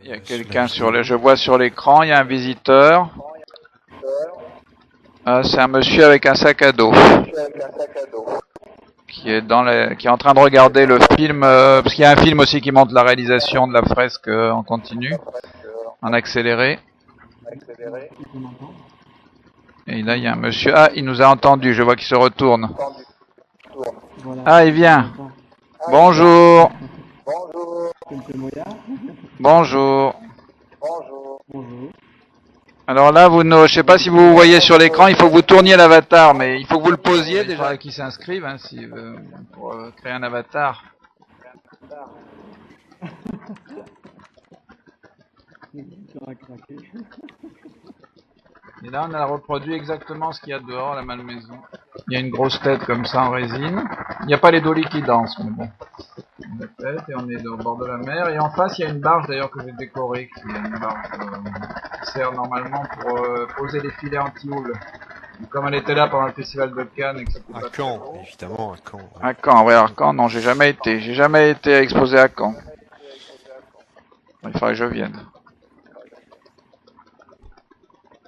Il y a quelqu'un je vois sur l'écran, il y a un visiteur. C'est un monsieur avec un sac à dos qui est qui est en train de regarder le film, parce qu'il y a un film aussi qui montre la réalisation de la fresque en continu, en accéléré. Et là, il y a un monsieur. Ah, il nous a entendu, je vois qu'il se retourne. Ah, il vient. Bonjour. Bonjour. Alors là, je sais pas si vous voyez sur l'écran, il faut que vous tourniez l'avatar, mais il faut que vous le posiez déjà qui s'inscrivent, hein, pour créer un avatar. Et là, on a reproduit exactement ce qu'il y a dehors, la malmaison. Il y a une grosse tête comme ça en résine. Il n'y a pas les dolis qui dansent, mais bon. La tête, et on est au bord de la mer. Et en face, il y a une barge d'ailleurs que j'ai décorée, qui est une barge qui sert normalement pour poser les filets anti-houle. Comme elle était là pendant le festival de Cannes. À Caen, évidemment, à Caen. À Caen, ouais, à Caen, non, j'ai jamais été. J'ai jamais été exposé à Caen. Il faudrait que je vienne.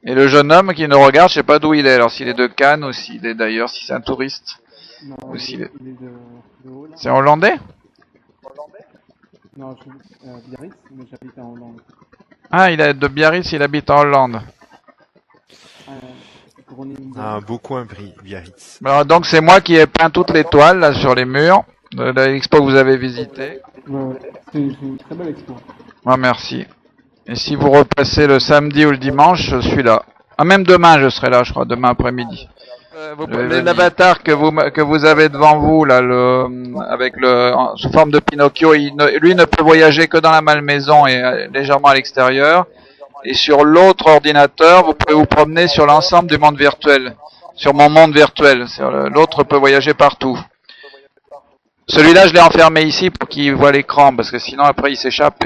Et le jeune homme qui nous regarde, je sais pas d'où il est. Alors s'il est de Cannes ou s'il est d'ailleurs, si c'est un touriste. Non, ou s'il est... il est de Hollande. C'est hollandais? Non, Biarritz, mais j'habite en Hollande. Ah, il est de Biarritz, il habite en Hollande. Un beau coin, Biarritz. Alors donc c'est moi qui ai peint toutes les toiles là sur les murs de l'expo que vous avez visité. Ouais, c'est une très belle expo. Ouais, merci. Et si vous repassez le samedi ou le dimanche, je suis là. Ah, même demain, je serai là, je crois, demain après-midi. L'avatar que vous avez devant vous, là, sous forme de Pinocchio, lui ne peut voyager que dans la malmaison et légèrement à l'extérieur. Et sur l'autre ordinateur, vous pouvez vous promener sur l'ensemble du monde virtuel. Sur mon monde virtuel. L'autre peut voyager partout. Celui-là, je l'ai enfermé ici pour qu'il voit l'écran, parce que sinon après il s'échappe.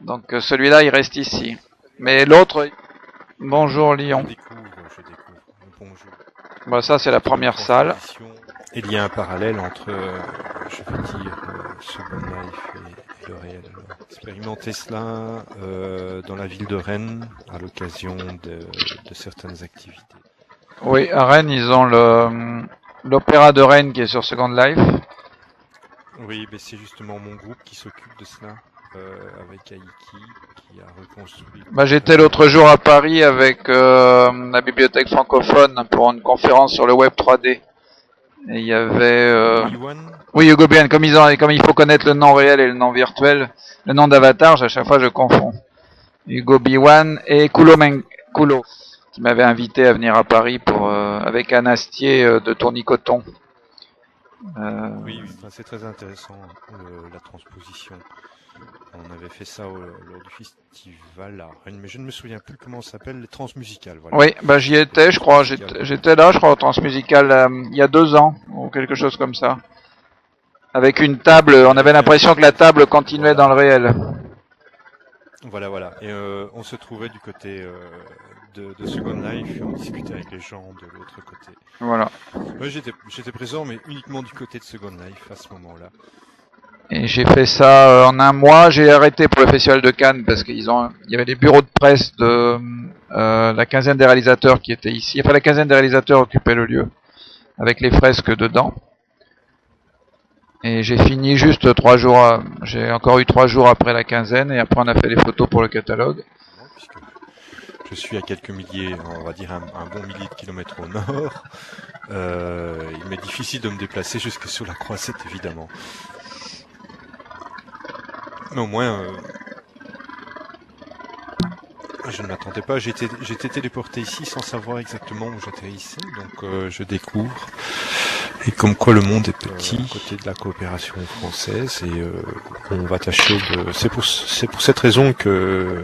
Donc celui-là, il reste ici. Mais l'autre... Bonjour Lyon. Je découvre. Bonjour. Bon, ça c'est la première salle. Et il y a un parallèle entre, je veux dire, Second Life et le réel. Expérimenter cela dans la ville de Rennes à l'occasion de certaines activités. Oui, à Rennes, ils ont l'opéra de Rennes qui est sur Second Life. Oui, mais c'est justement mon groupe qui s'occupe de cela, avec Aiki, qui a reconstruit... J'étais l'autre jour à Paris avec la bibliothèque francophone pour une conférence sur le web 3D. Et il y avait... Oui, Hugo Bian, comme il faut connaître le nom réel et le nom virtuel, le nom d'avatar, à chaque fois je confonds. Hugo Biwan et Kulo, qui m'avait invité à venir à Paris avec un astier de tournicoton. Oui, c'est très intéressant, la transposition. On avait fait ça lors du festival à Rennes, mais je ne me souviens plus comment ça s'appelle, les transmusicales. Voilà. Oui, j'y étais, je crois. J'étais là, je crois, au transmusical il y a 2 ans, ou quelque chose comme ça. Avec une table, on avait l'impression que la table continuait dans le réel. Voilà. Et on se trouvait du côté de Second Life et on discutait avec les gens de l'autre côté. Voilà. Moi, j'étais présent, mais uniquement du côté de Second Life à ce moment-là. Et j'ai fait ça en 1 mois. J'ai arrêté pour le festival de Cannes parce qu'il y avait des bureaux de presse de la quinzaine des réalisateurs qui étaient ici. Enfin, la quinzaine des réalisateurs occupaient le lieu avec les fresques dedans. Et j'ai fini juste 3 jours. J'ai encore eu 3 jours après la quinzaine et après on a fait les photos pour le catalogue. Puisque je suis à quelques milliers, on va dire un bon millier de kilomètres au nord. Il m'est difficile de me déplacer jusque sur la Croisette, évidemment. Mais au moins, je ne m'attendais pas. J'étais téléporté ici sans savoir exactement où j'atterrissais, donc je découvre. Et comme quoi le monde est petit, à côté de la coopération française, et on va tâcher de... C'est pour cette raison que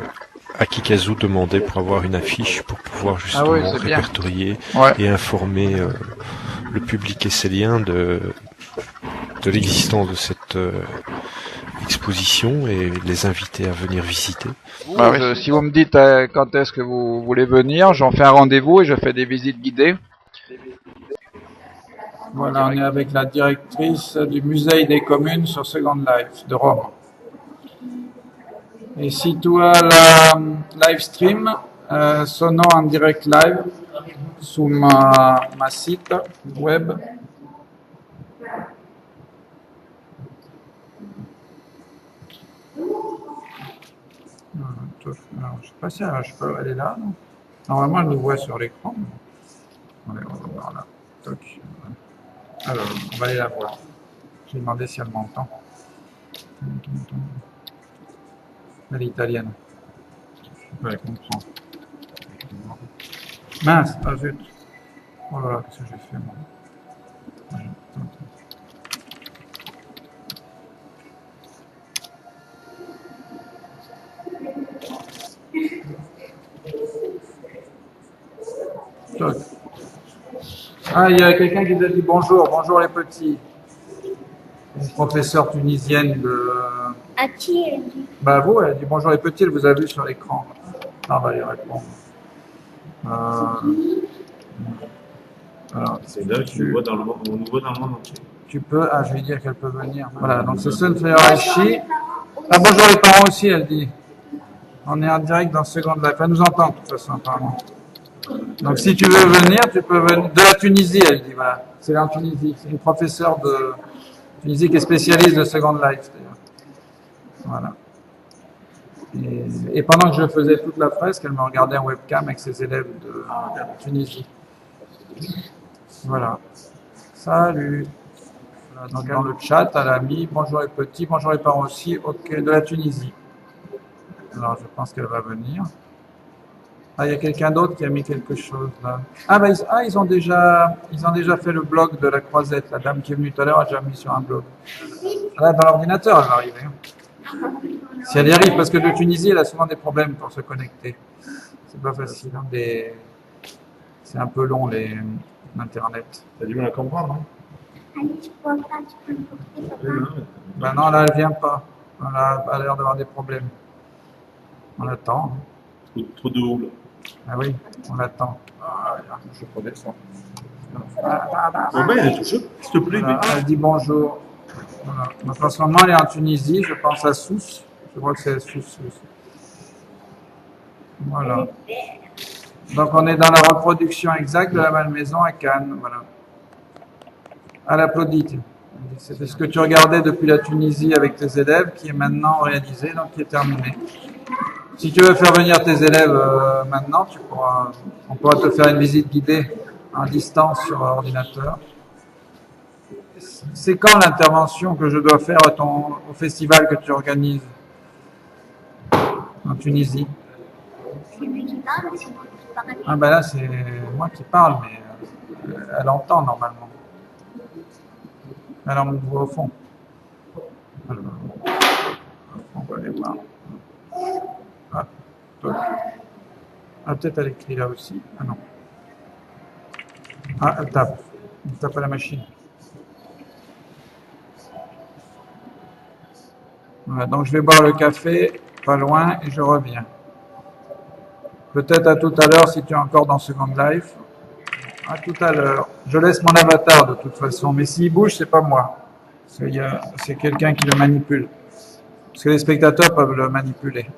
Akikazu demandait pour avoir une affiche pour pouvoir justement répertorier et informer le public essélien de l'existence de cette exposition et les inviter à venir visiter. Si vous me dites quand est-ce que vous voulez venir, j'en fais un rendez-vous et je fais des visites guidées. Voilà, on est avec la directrice du musée des communes sur Second Life de Rome. Et si tu as la live stream, sono en direct live su ma site web. Alors, je sais pas si je peux aller là. Non, normalement, elle nous voit sur l'écran. Allez, on va voir là. Toc. Alors, on va aller la voir. J'ai demandé si elle m'entend. Elle est italienne. Ouais, elle comprend. Mince, ah zut. Oh là là, qu'est-ce que j'ai fait moi? Toc. Ah, il y a quelqu'un qui t'a dit bonjour, bonjour les petits. Une professeure tunisienne de... À qui elle dit? Bah vous, elle dit bonjour les petits, elle vous a vu sur l'écran. Ah, on va lui répondre. Alors, C'est là qu'on nous voit dans le monde entier. tu peux... Ah, je vais dire qu'elle peut venir. Voilà, donc c'est Sunflower Ishi. Ah, bonjour les parents aussi, elle dit. On est en direct dans Second Life. Elle nous entend de toute façon, apparemment. Donc si tu veux venir, tu peux venir. De la Tunisie, elle dit, voilà. C'est en Tunisie. C'est une professeure de Tunisie qui est spécialiste de Second Life, d'ailleurs. Voilà. Et pendant que je faisais toute la fresque, elle me regardait en webcam avec ses élèves de Tunisie. Voilà. Salut. Voilà, donc dans le chat, elle a mis bonjour les petits, bonjour les parents aussi, ok, de la Tunisie. Alors je pense qu'elle va venir. Ah, il y a quelqu'un d'autre qui a mis quelque chose là. Ah, bah, ils ont déjà fait le blog de la croisette. La dame qui est venue tout à l'heure a déjà mis sur un blog. Là, dans l'ordinateur, elle va arriver. Si elle y arrive, parce que de Tunisie, elle a souvent des problèmes pour se connecter. C'est pas facile. Hein, c'est un peu long, l'Internet. T'as du mal à comprendre, hein? Allez, tu vois pas, tu peux me porter, papa. Ben non, là, elle vient pas. Elle a l'air d'avoir des problèmes. On attend. Trop de haut, là. Ah oui, on attend. Je prenais ça. Bon, ben, il est tout chaud, s'il te plaît. Voilà, elle dit bonjour. Voilà. Donc en ce moment, elle est en Tunisie, je pense à Sousse. Je crois que c'est Sousse. Voilà. Donc on est dans la reproduction exacte de la Malmaison à Cannes. Voilà. Elle applaudit. C'est ce que tu regardais depuis la Tunisie avec tes élèves qui est maintenant réalisé, donc qui est terminé. Si tu veux faire venir tes élèves maintenant, on pourra te faire une visite guidée en distance sur ordinateur. C'est quand l'intervention que je dois faire au festival que tu organises en Tunisie? C'est lui qui parle, c'est moi qui parle. Ah ben là c'est moi qui parle, mais elle entend normalement. Alors on voit au fond. Alors, on va aller voir. Ah, peut-être elle écrit là aussi. Ah non. Ah, elle tape. Elle tape à la machine. Voilà, donc je vais boire le café, pas loin, et je reviens. Peut-être à tout à l'heure si tu es encore dans Second Life. À tout à l'heure. Je laisse mon avatar de toute façon, mais s'il bouge, c'est pas moi. C'est quelqu'un qui le manipule. Parce que les spectateurs peuvent le manipuler.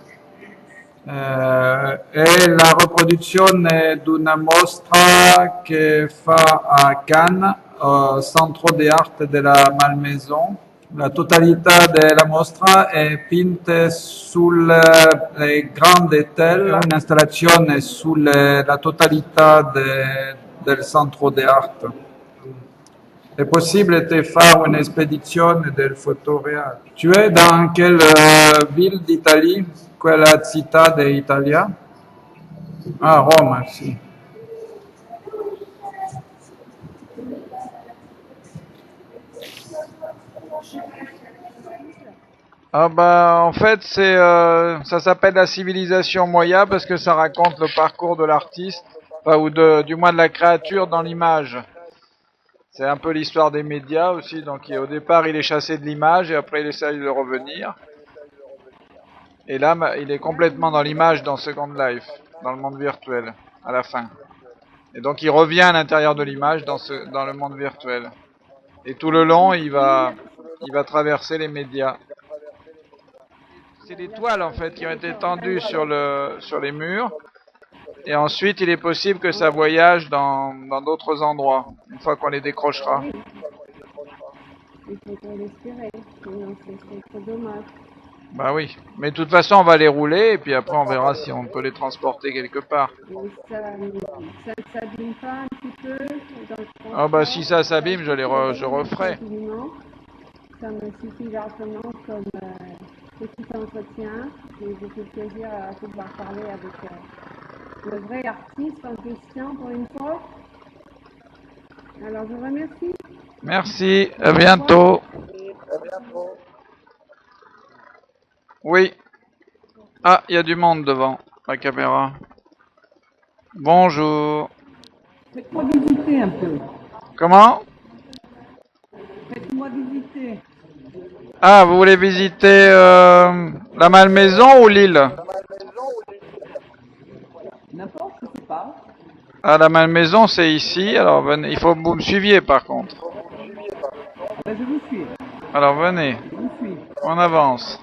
E la riproduzione di una mostra che fa a Cannes, Centro di Arte della Malmaison. La totalità della mostra è pinta sulle grandi tele, un'installazione sulla totalità del Centro di Arte. È possibile de fare une spedizione del fotoreal. Tu es dans quelle ville d'Italie? Quella città d'Italia? Ah, Rome, sì. Ah bah en fait ça s'appelle la civilisation Moya parce que ça raconte le parcours de l'artiste, enfin, ou du moins de la créature dans l'image. C'est un peu l'histoire des médias aussi, donc au départ il est chassé de l'image et après il essaye de revenir. Et là il est complètement dans l'image dans Second Life, dans le monde virtuel, à la fin. Et donc il revient à l'intérieur de l'image dans le monde virtuel. Et tout le long il va traverser les médias. C'est des toiles en fait qui ont été tendues sur les murs. Et ensuite, il est possible que ça voyage dans d'autres endroits, une fois qu'on les décrochera. Oui. Il faut l'espérer, sinon c'est trop dommage. Bah oui. Mais de toute façon, on va les rouler et puis après, on verra si on peut les transporter quelque part. Et ça ne s'abîme pas un petit peu dans le transport? Ah bah si ça s'abîme, je referai. Absolument. Ça me suffit largement comme petit entretien. Et j'ai fait plaisir à pouvoir parler avec le vrai artiste en question pour une fois. Alors je vous remercie. Merci, à bientôt. Oui. Ah, il y a du monde devant la caméra. Bonjour. Faites-moi visiter un peu. Comment? Faites-moi visiter. Ah, vous voulez visiter la Malmaison ou l'île? N'importe, je sais pas. Ah, la Malmaison, c'est ici. Alors, venez. Il faut que vous me suiviez, par contre. Ben, je vous suis. Alors, venez. Je vous suis. On avance.